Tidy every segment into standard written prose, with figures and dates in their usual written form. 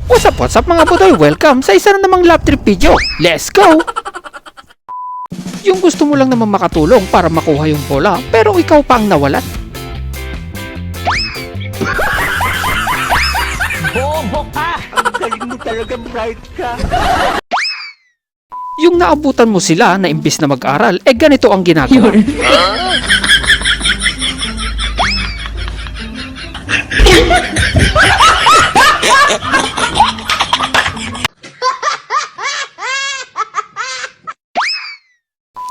What's up mga budoy? Welcome sa isa na namang lap trip video. Let's go! Yung gusto mo lang naman makatulong para makuha yung bola pero ikaw pa ang nawalan. Bobo ka! Ang galing mo talaga, bright ka! Yung naabutan mo sila na imbis na mag-aral, ganito ang ginagawa.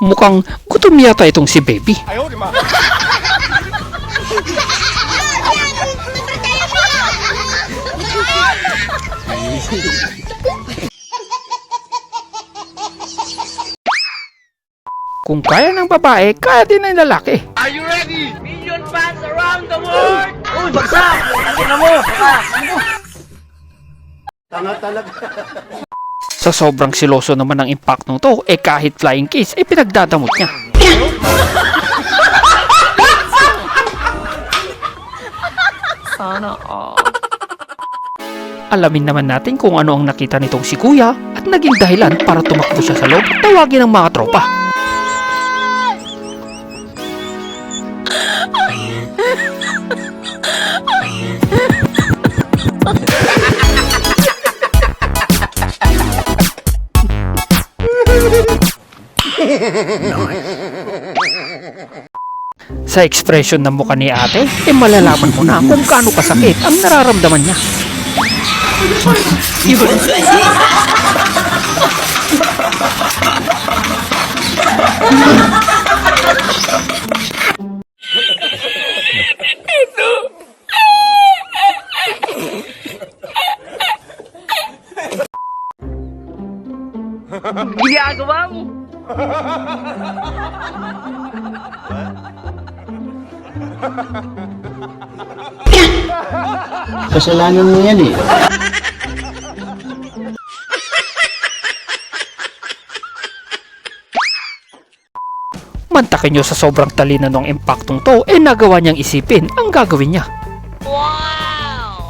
Mukhang gutom yata itong si baby. Kung kaya ng babae, kaya din ng lalaki. Are you ready? Million fans around the world! Uy, bagsak! Tingnan mo! Tanga talaga. Sa sobrang siloso naman ng impact nung to, kahit flying kiss, pinagdadamot niya. Sana Alamin naman natin kung ano ang nakita nitong si Kuya at naging dahilan para tumakbo siya sa loob, tawagin ng mga tropa. Sa ekspresyon ng mukha ni ate, malalaman mo na kung gaano kasakit ang nararamdaman niya. ginagawa mo! Kasalanan mo yan eh. Mantakin nyo sa sobrang talino ng impaktong to, nagawa niyang isipin ang gagawin niya. Wow!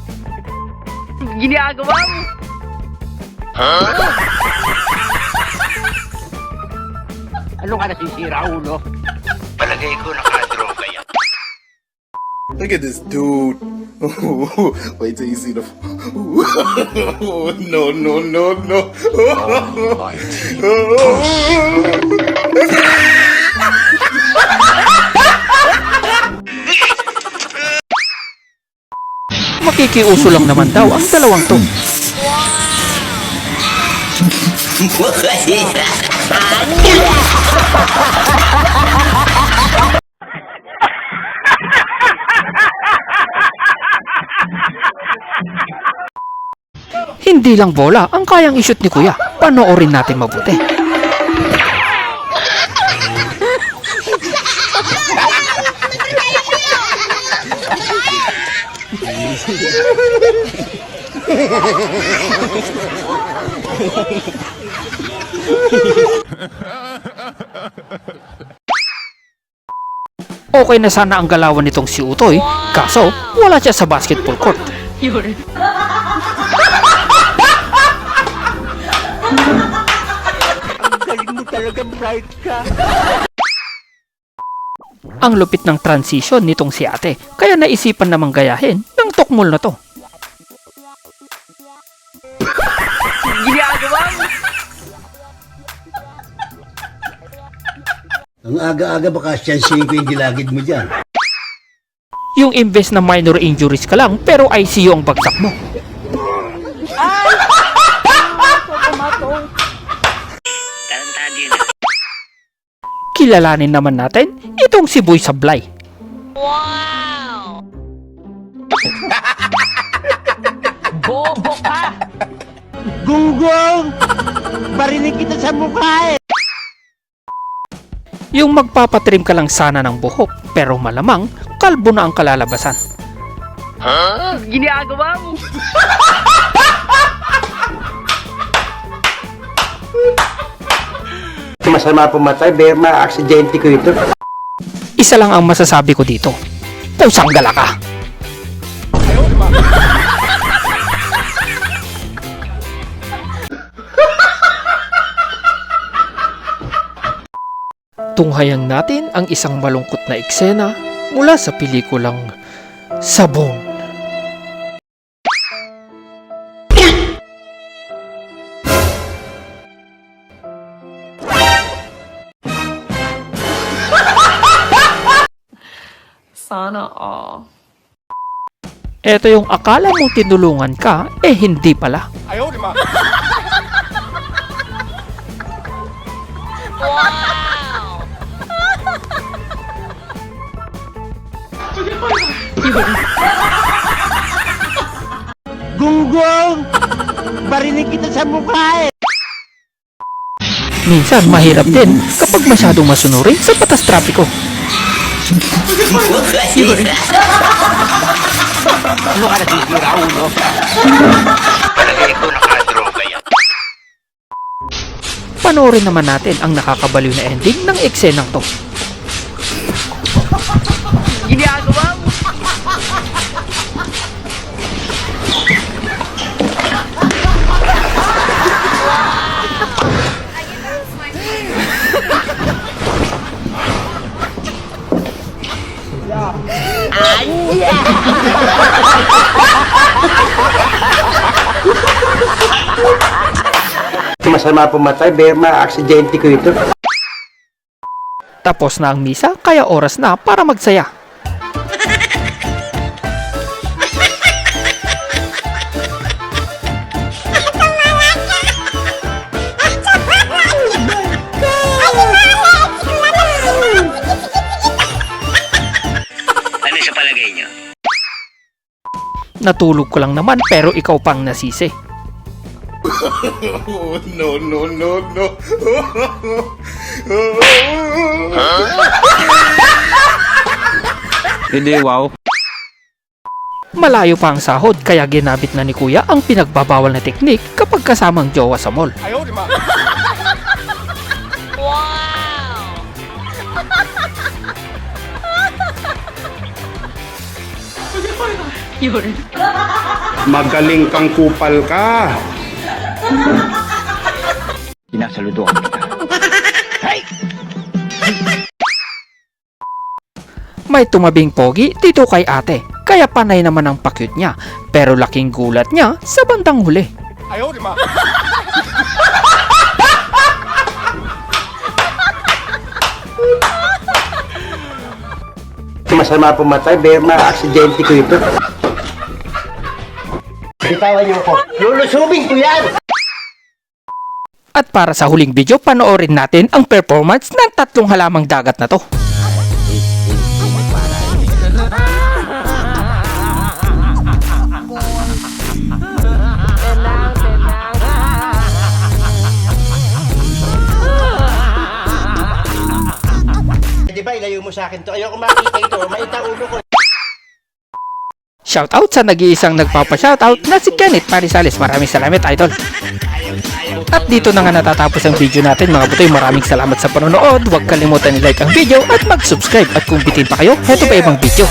Ginagawa mo! Ano ka nasisira, ulo? Palagay ko nakadroga yan. Look at this dude. Wait till you see the. No, no, no, no. Makikiuso lang naman daw ang dalawang to. Hindi lang bola ang kayang ishoot ni Kuya. Panoorin natin mabuti. Okay na sana ang galawan nitong si Utoy, kaso wala siya sa basketball court. Ang galing mo talaga, bright ka! Ang lupit ng transition nitong si ate, kaya naisipan namang gayahin ng tukmol na to. Ginagawa mo! Ang aga-aga baka siyansihin ko yung gilagid mo dyan. Yung imbes na minor injuries ka lang pero ICU ang bagsak mo. Tarantado yun. Kilalanin naman natin itong si Boy Sablay. Wow! Bobo ka! Gunggong! Barinig kita sa mukha eh! Yung magpapatrim ka lang sana ng buhok pero malamang kalbo na ang kalalabasan. Ginagawa mo! Masama pumatay, pero ma-aksidente ko ito. Isa lang ang masasabi ko dito. Pusang gala ka! Tunghayang natin ang isang malungkot na eksena mula sa pelikulang Sabon. Sana all. Ito yung akala mong tinulungan ka, hindi pala. Gunggong! Barinig kita sa mukha eh! Minsan mahirap din kapag masyadong masunurin sa batas trapiko. Palagay ko nakadroga yan. Panoorin naman natin ang nakakabaliw na ending ng eksenang to. Ginagawa mo. Masama pumatay, Berma, aksidente ko ito. Tapos na ang misa, kaya oras na para magsaya. Ano sa palagay niyo? Natulog ko lang naman pero ikaw pang nasisi. Oh, no, no, no, no. Hindi, wow. Malayo pa ang sahod kaya ginamit na ni Kuya ang pinagbabawal na teknik kapag kasamang jowa sa mall. Magaling kang kupal ka. Sinasaludoan kita. May tumabing pogi dito kay ate, kaya panay naman ang pakyut niya, pero laking gulat niya sa bandang huli. Masama pumatay, Berma, aksidente ko ito. Bitawan niyo ako. Lulusubin ko yan! At para sa huling video, panoorin natin ang performance ng tatlong halamang dagat na to. Di ba, ilayo mo sa akin to. Ayoko makita ito. Maita ulo ko. Shoutout sa nag-iisang nagpapa-shoutout na si Kenneth Parisales. Maraming salamat, idol. At dito na nga natatapos ang video natin mga butoy. Maraming salamat sa panonood. Huwag kalimutan i-like ang video at mag-subscribe. At kung bitin pa kayo, heto pa ibang video.